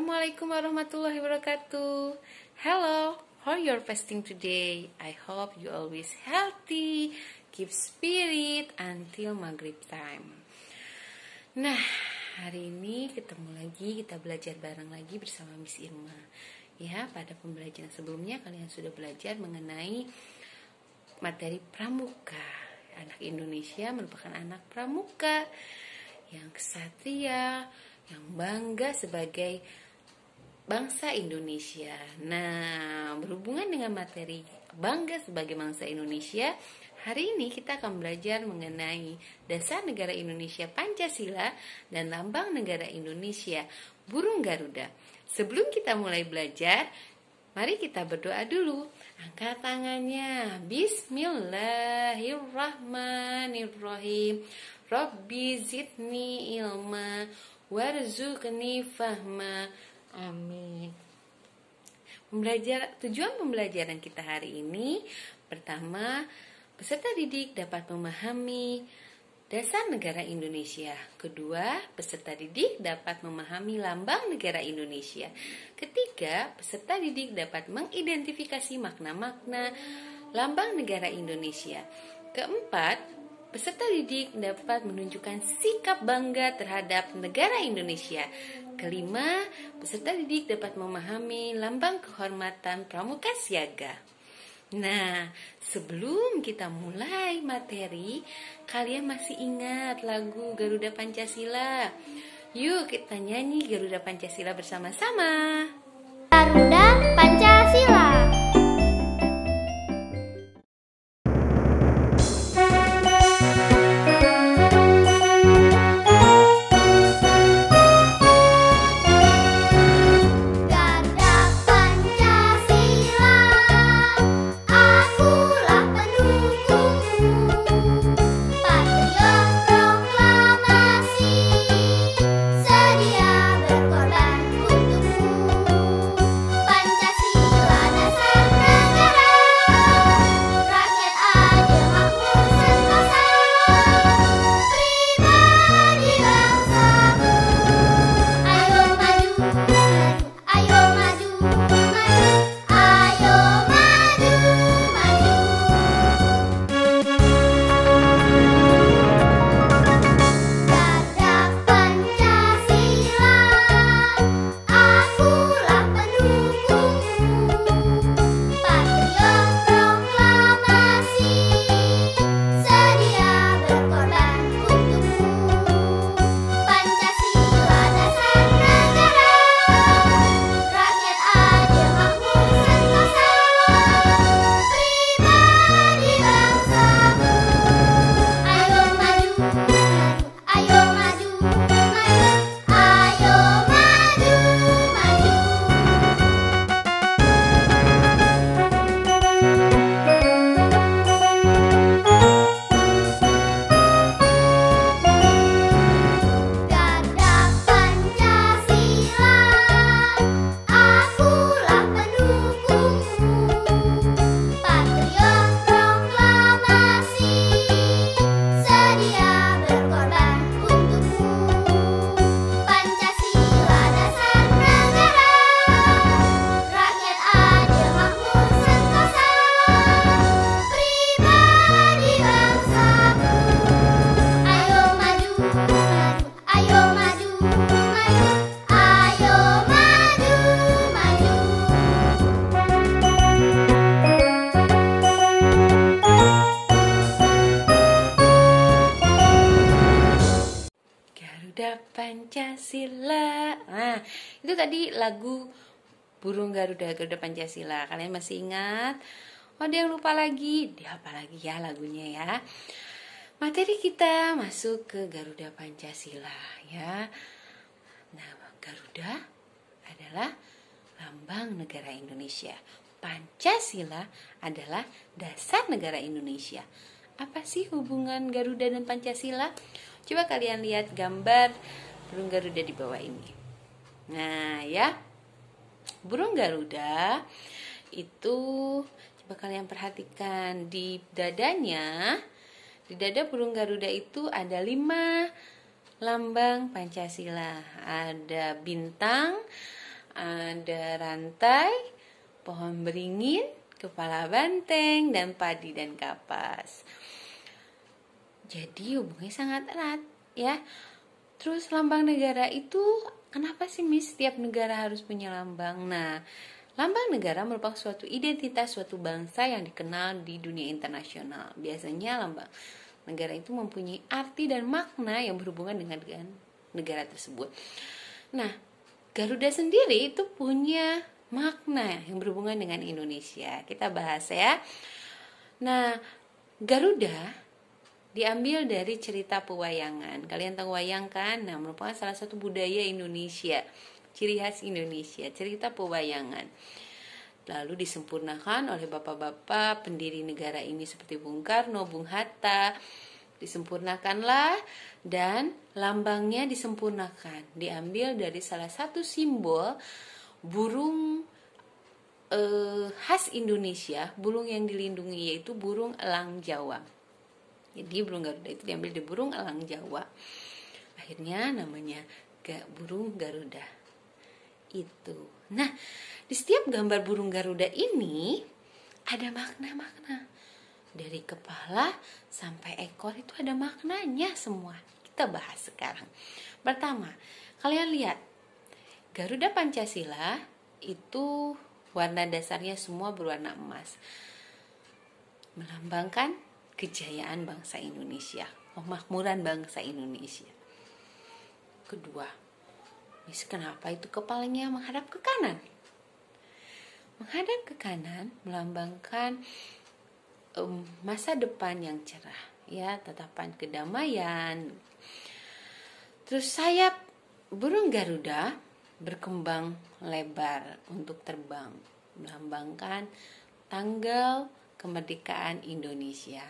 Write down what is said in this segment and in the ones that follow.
Assalamualaikum warahmatullahi wabarakatuh. Hello, how you're fasting today? I hope you always healthy, keep spirit until maghrib time. Nah, hari ini ketemu lagi, kita belajar bareng lagi bersama Miss Irma. Ya, pada pembelajaran sebelumnya kalian sudah belajar mengenai materi pramuka. Anak Indonesia merupakan anak pramuka yang ksatria, yang bangga sebagai bangsa Indonesia. Nah, berhubungan dengan materi bangga sebagai bangsa Indonesia, hari ini kita akan belajar mengenai dasar negara Indonesia Pancasila dan lambang negara Indonesia burung Garuda. Sebelum kita mulai belajar, mari kita berdoa dulu. Angkat tangannya. Bismillahirrahmanirrahim. Rabbi zidni ilma warzuqni fahma. Amin. Tujuan pembelajaran kita hari ini, pertama, peserta didik dapat memahami dasar negara Indonesia. Kedua, peserta didik dapat memahami lambang negara Indonesia. Ketiga, peserta didik dapat mengidentifikasi makna-makna lambang negara Indonesia. Keempat, peserta didik dapat menunjukkan sikap bangga terhadap negara Indonesia. Kelima, peserta didik dapat memahami lambang kehormatan Pramuka Siaga. Nah, sebelum kita mulai materi, kalian masih ingat lagu Garuda Pancasila? Yuk kita nyanyi Garuda Pancasila bersama-sama. Garuda Pancasila. Pancasila. Nah, itu tadi lagu burung Garuda Pancasila. Kalian masih ingat? Oh, ada yang lupa lagi? Dia apa lagi ya lagunya ya? Materi kita masuk ke Garuda Pancasila ya. Nah, Garuda adalah lambang negara Indonesia. Pancasila adalah dasar negara Indonesia. Apa sih hubungan Garuda dan Pancasila? Coba kalian lihat gambar burung Garuda di bawah ini. Nah ya, burung Garuda itu coba kalian perhatikan di dadanya. Di dada burung Garuda itu ada 5 lambang Pancasila. Ada bintang, ada rantai, pohon beringin, kepala banteng, dan padi dan kapas. Jadi hubungannya sangat erat ya. Terus lambang negara itu kenapa sih Miss setiap negara harus punya lambang? Nah, lambang negara merupakan suatu identitas suatu bangsa yang dikenal di dunia internasional. Biasanya lambang negara itu mempunyai arti dan makna yang berhubungan dengan negara tersebut. Nah, Garuda sendiri itu punya makna yang berhubungan dengan Indonesia. Kita bahas ya. Nah, Garuda diambil dari cerita pewayangan. Kalian tahu wayang kan? Nah, merupakan salah satu budaya Indonesia, ciri khas Indonesia, cerita pewayangan. Lalu disempurnakan oleh bapak-bapak pendiri negara ini seperti Bung Karno, Bung Hatta. Disempurnakanlah dan lambangnya disempurnakan. Diambil dari salah satu simbol burung khas Indonesia, burung yang dilindungi, yaitu burung elang Jawa. Jadi burung Garuda itu diambil dari burung elang Jawa. Akhirnya namanya burung Garuda itu. Nah, di setiap gambar burung Garuda ini ada makna-makna. Dari kepala sampai ekor itu ada maknanya semua. Kita bahas sekarang. Pertama, kalian lihat Garuda Pancasila itu warna dasarnya semua berwarna emas, melambangkan kejayaan bangsa Indonesia, kemakmuran bangsa Indonesia. Kedua, Miss, kenapa itu kepalanya menghadap ke kanan? Menghadap ke kanan melambangkan masa depan yang cerah, ya, tatapan kedamaian. Terus sayap burung Garuda berkembang lebar untuk terbang, melambangkan tanggal kemerdekaan Indonesia.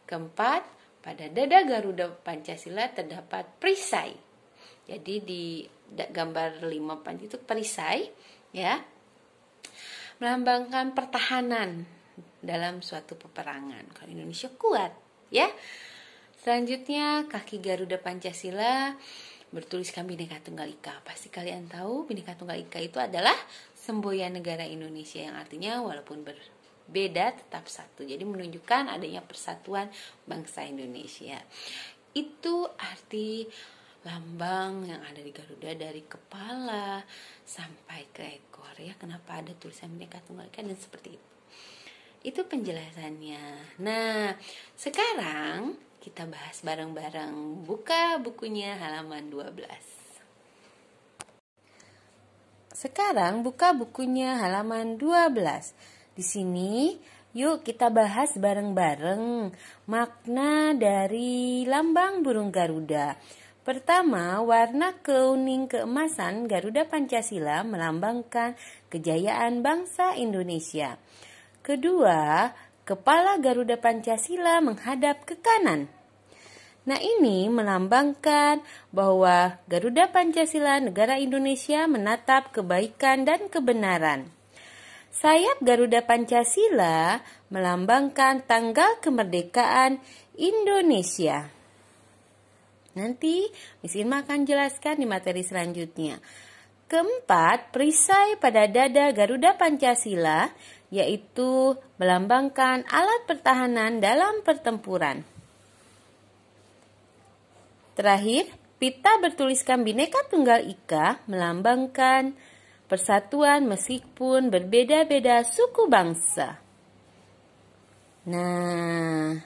Keempat, pada dada Garuda Pancasila terdapat perisai. Jadi di gambar 5 itu perisai, ya, melambangkan pertahanan dalam suatu peperangan. Kalau Indonesia kuat, ya. Selanjutnya kaki Garuda Pancasila bertuliskan Bhinneka Tunggal Ika. Pasti kalian tahu Bhinneka Tunggal Ika itu adalah semboyan negara Indonesia yang artinya walaupun berbeda tetap satu. Jadi menunjukkan adanya persatuan bangsa Indonesia. Itu arti lambang yang ada di Garuda dari kepala sampai ke ekor, ya. Kenapa ada tulisan Bhinneka Tunggal Ika dan seperti itu. Itu penjelasannya. Nah, sekarang kita bahas bareng-bareng. Buka bukunya halaman 12. Sekarang buka bukunya halaman 12. Di sini yuk kita bahas bareng-bareng makna dari lambang burung Garuda. Pertama, warna kuning keemasan Garuda Pancasila melambangkan kejayaan bangsa Indonesia. Kedua, kepala Garuda Pancasila menghadap ke kanan. Nah, ini melambangkan bahwa Garuda Pancasila negara Indonesia menatap kebaikan dan kebenaran. Sayap Garuda Pancasila melambangkan tanggal kemerdekaan Indonesia. Nanti Miss Irma akan jelaskan di materi selanjutnya. Keempat, perisai pada dada Garuda Pancasila yaitu melambangkan alat pertahanan dalam pertempuran. Terakhir, pita bertuliskan Bhinneka Tunggal Ika melambangkan persatuan meskipun berbeda-beda suku bangsa. Nah,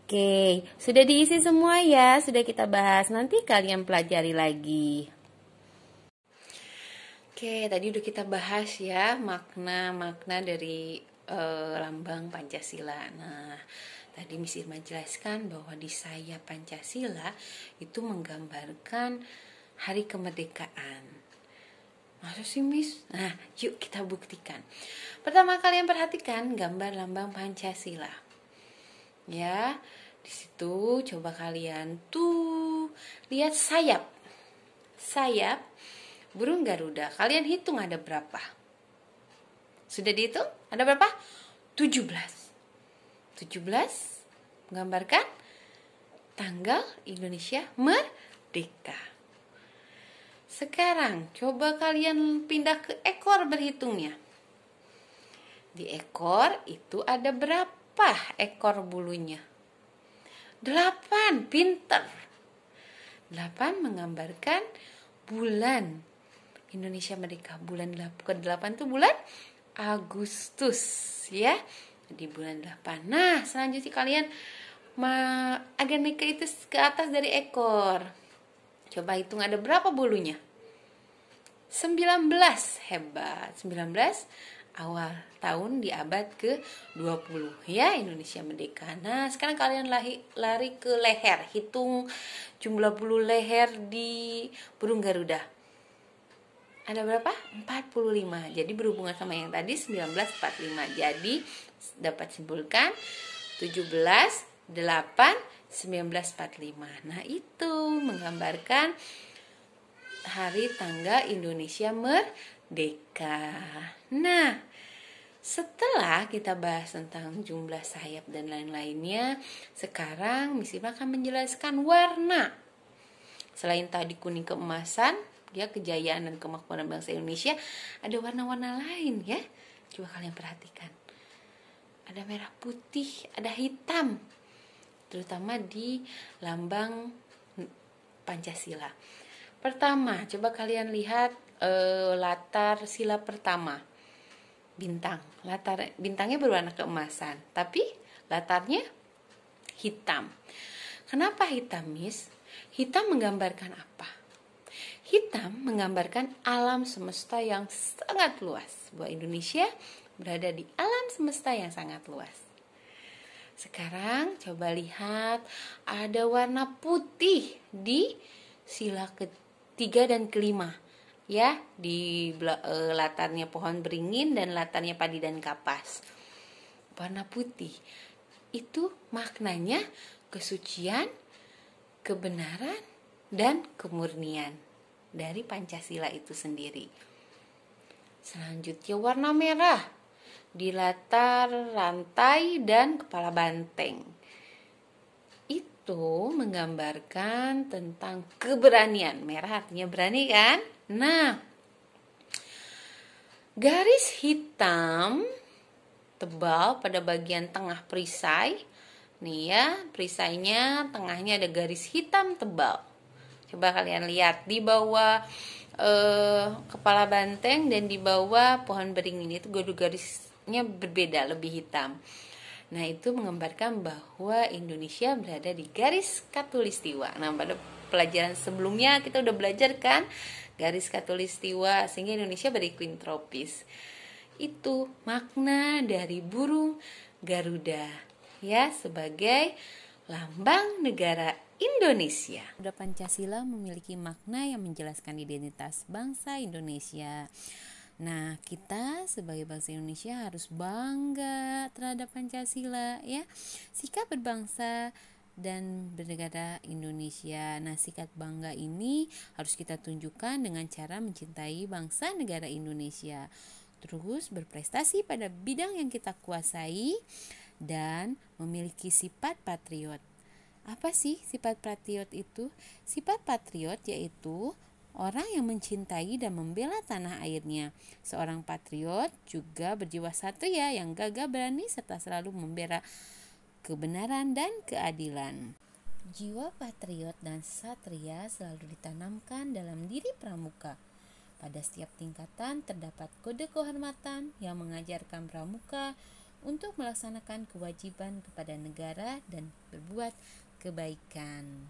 oke, sudah diisi semua ya, sudah kita bahas. Nanti kalian pelajari lagi. Oke, tadi udah kita bahas ya makna-makna dari lambang Pancasila. Nah, tadi Miss Irma jelaskan bahwa di sayap Pancasila itu menggambarkan hari kemerdekaan. Masa sih Miss? Nah, yuk kita buktikan. Pertama kalian perhatikan gambar lambang Pancasila. Ya, di situ coba kalian tuh lihat sayap. Sayap burung Garuda, kalian hitung ada berapa? Sudah dihitung? Ada berapa? 17 menggambarkan tanggal Indonesia merdeka. Sekarang coba kalian pindah ke ekor berhitungnya. Di ekor itu ada berapa ekor bulunya? 8, pinter. 8 menggambarkan bulan Indonesia merdeka. Bulan ke-8 itu bulan Agustus, ya. Di bulan 8. Nah, selanjutnya kalian agak naik ke atas dari ekor. Coba hitung ada berapa bulunya? 19, hebat. 19 awal tahun di abad ke-20 ya, Indonesia merdeka. Nah, sekarang kalian lari ke leher. Hitung jumlah bulu leher di burung Garuda. Ada berapa? 45. Jadi berhubungan sama yang tadi 1945. Jadi dapat simpulkan 17, 8, 1945. Nah, itu menggambarkan hari tanggal Indonesia merdeka. Nah, setelah kita bahas tentang jumlah sayap dan lain-lainnya, sekarang Miss Iva akan menjelaskan warna. Selain tadi kuning keemasan, ya, kejayaan dan kemakmuran bangsa Indonesia, ada warna-warna lain ya. Coba kalian perhatikan. Ada merah putih, ada hitam, terutama di lambang Pancasila. Pertama, coba kalian lihat latar sila pertama. Bintangnya berwarna keemasan, tapi latarnya hitam. Kenapa hitam, Miss? Hitam menggambarkan apa? Hitam menggambarkan alam semesta yang sangat luas. Bahwa Indonesia berada di alam semesta yang sangat luas. Sekarang coba lihat, ada warna putih di sila ketiga dan kelima, ya, di latarnya pohon beringin dan latarnya padi dan kapas. Warna putih itu maknanya kesucian, kebenaran, dan kemurnian dari Pancasila itu sendiri. Selanjutnya warna merah di latar rantai dan kepala banteng. Itu menggambarkan tentang keberanian. Merah artinya berani kan? Nah, garis hitam tebal pada bagian tengah perisai. Nih ya, perisainya tengahnya ada garis hitam tebal. Coba kalian lihat di bawah kepala banteng dan di bawah pohon beringin itu garisnya berbeda, lebih hitam. Nah, itu menggambarkan bahwa Indonesia berada di garis khatulistiwa. Nah, pada pelajaran sebelumnya kita udah belajar kan garis khatulistiwa, sehingga Indonesia beriklim tropis. Itu makna dari burung Garuda, ya, sebagai lambang negara Indonesia. Pancasila memiliki makna yang menjelaskan identitas bangsa Indonesia. Nah, kita sebagai bangsa Indonesia harus bangga terhadap Pancasila, ya. Sikap berbangsa dan bernegara Indonesia. Nah, sikap bangga ini harus kita tunjukkan dengan cara mencintai bangsa negara Indonesia. Terus berprestasi pada bidang yang kita kuasai dan memiliki sifat patriot. Apa sih sifat patriot itu? Sifat patriot yaitu orang yang mencintai dan membela tanah airnya. Seorang patriot juga berjiwa satria yang gagah berani serta selalu membela kebenaran dan keadilan. Jiwa patriot dan satria selalu ditanamkan dalam diri pramuka. Pada setiap tingkatan terdapat kode kehormatan yang mengajarkan pramuka untuk melaksanakan kewajiban kepada negara dan berbuat kebaikan.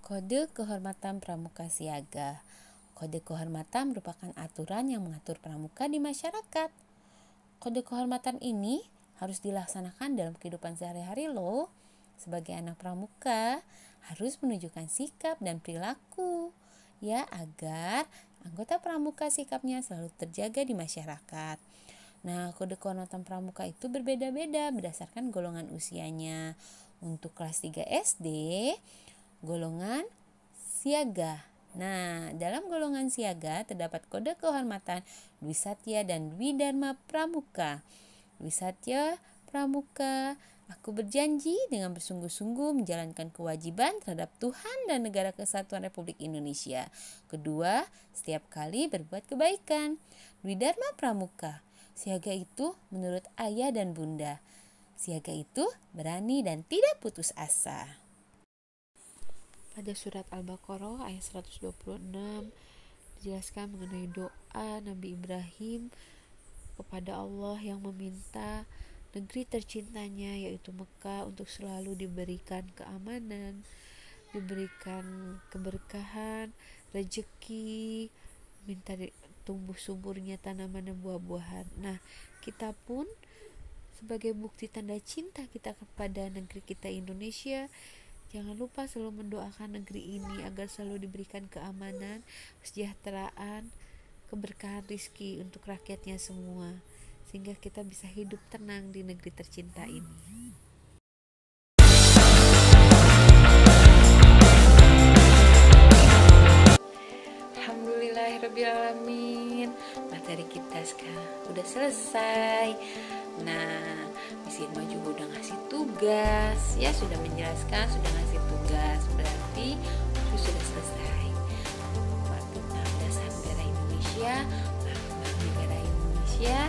Kode kehormatan pramuka siaga. Kode kehormatan merupakan aturan yang mengatur pramuka di masyarakat. Kode kehormatan ini harus dilaksanakan dalam kehidupan sehari-hari loh. Sebagai anak pramuka harus menunjukkan sikap dan perilaku, ya, agar anggota pramuka sikapnya selalu terjaga di masyarakat. Nah, kode kehormatan pramuka itu berbeda-beda berdasarkan golongan usianya. Untuk kelas 3 SD, golongan siaga. Nah, dalam golongan siaga terdapat kode kehormatan Dwi Satya dan Dwi Dharma Pramuka. Dwi Satya Pramuka Aku berjanji dengan bersungguh-sungguh menjalankan kewajiban terhadap Tuhan dan Negara Kesatuan Republik Indonesia. Kedua, setiap kali berbuat kebaikan. Dwi Dharma Pramuka. Siaga itu menurut ayah dan bunda. Siaga itu berani dan tidak putus asa. Pada surat Al-Baqarah ayat 126 dijelaskan mengenai doa Nabi Ibrahim kepada Allah yang meminta negeri tercintanya yaitu Mekah untuk selalu diberikan keamanan, diberikan keberkahan, rezeki, minta tumbuh suburnya tanaman dan buah-buahan. Nah, kita pun sebagai bukti tanda cinta kita kepada negeri kita Indonesia, jangan lupa selalu mendoakan negeri ini agar selalu diberikan keamanan, kesejahteraan, keberkahan rizki untuk rakyatnya semua, sehingga kita bisa hidup tenang di negeri tercinta ini. Alhamdulillahirrabbilalamin. Materi kita sekarang udah selesai. Nah, Miss Irma juga udah ngasih tugas, ya sudah menjelaskan, sudah ngasih tugas, berarti sudah selesai. Tentang dasar negara Indonesia, lambang negara Indonesia,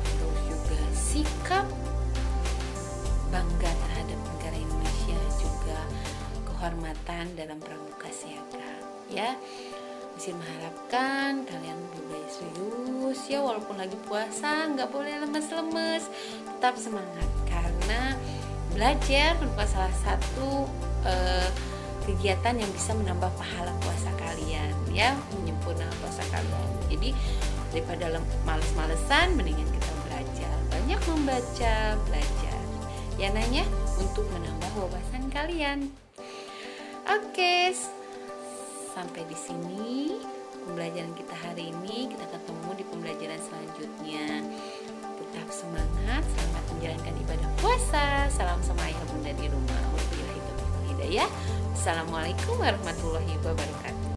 terus juga sikap bangga terhadap negara Indonesia, juga kehormatan dalam pramuka siaga. Ya, Miss mengharapkan kalian lebih serius ya, walaupun lagi puasa nggak boleh lemes-lemes, tetap semangat karena belajar merupakan salah satu kegiatan yang bisa menambah pahala puasa kalian ya, menyempurnakan puasa kalian. Jadi daripada males-malesan, mendingan kita belajar, banyak membaca, belajar ya nanya untuk menambah wawasan kalian. Oke, sampai di sini pembelajaran kita hari ini. Kita ketemu di pembelajaran selanjutnya. Tetap semangat, selamat menjalankan ibadah puasa. Salam sama ayah bunda di rumah. Wabillahi taufiq wal hidayah. Assalamualaikum warahmatullahi wabarakatuh.